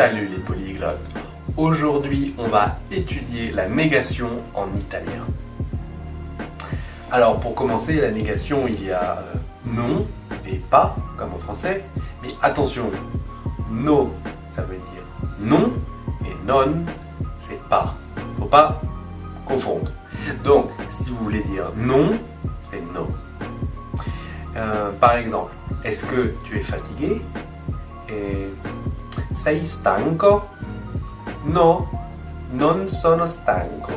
Salut les polyglottes! Aujourd'hui, on va étudier la négation en italien. Alors, pour commencer, la négation, il y a non et pas, comme en français. Mais attention, no, ça veut dire non, et non, c'est pas. Faut pas confondre. Donc, si vous voulez dire non, c'est no. Par exemple, est-ce que tu es fatigué? Sei stanco? No, non sono stanco.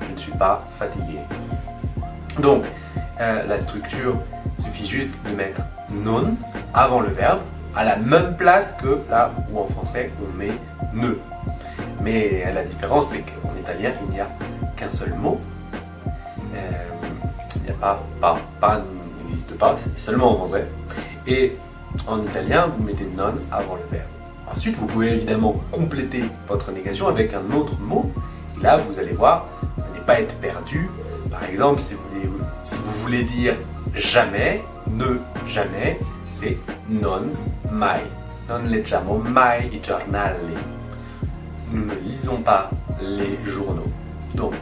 Je ne suis pas fatigué. Donc, la structure, suffit juste de mettre non avant le verbe, à la même place que là où en français on met ne. Mais la différence, c'est qu'en italien, il n'y a qu'un seul mot. Il n'y a pas n'existe pas, c'est seulement en français. Et en italien, vous mettez non avant le verbe. Ensuite, vous pouvez évidemment compléter votre négation avec un autre mot. Et là, vous allez voir, ne pas être perdu. Par exemple, si vous voulez dire jamais, ne jamais, c'est non mai. Non leggiamo mai I giornali. Nous ne lisons pas les journaux. Donc,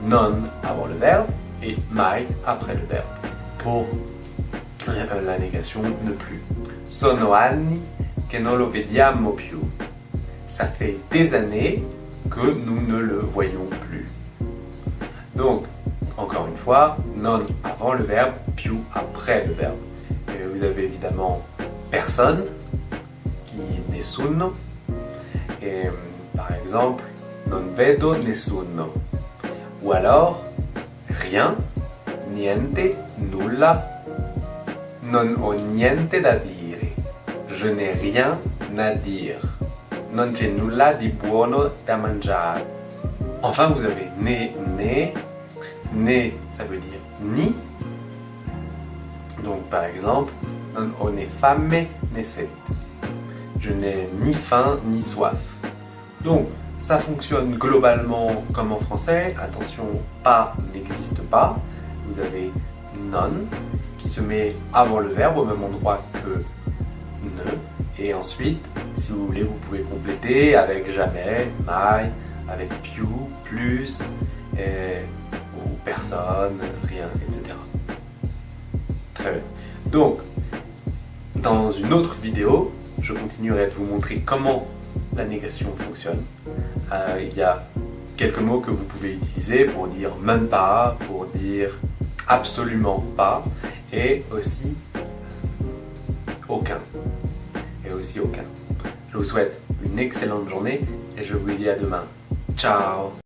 non avant le verbe et mai après le verbe. Pour la négation ne plus. Sono anni che non lo vediamo più. Ça fait des années que nous ne le voyons plus. Donc, encore une fois, non avant le verbe, più après le verbe. Et vous avez évidemment personne, qui est nessuno. Et par exemple, non vedo nessuno. Ou alors, rien, niente, nulla. Non ho niente da dire. Je n'ai rien à dire. Non c'è nulla di buono da mangiare. Enfin, vous avez né. Né, ça veut dire ni. Donc, par exemple, non ho né fame né sete. Je n'ai ni faim ni soif. Donc, ça fonctionne globalement comme en français. Attention, pas n'existe pas. Vous avez non qui se met avant le verbe au même endroit que ne. Et ensuite, si vous voulez, vous pouvez compléter avec jamais, mai, avec più, plus, ou personne, rien, etc. Très bien. Donc, dans une autre vidéo, je continuerai de vous montrer comment la négation fonctionne. Il y a quelques mots que vous pouvez utiliser pour dire même pas, pour dire absolument pas, et aussi aucun. Je vous souhaite une excellente journée et je vous dis à demain. Ciao!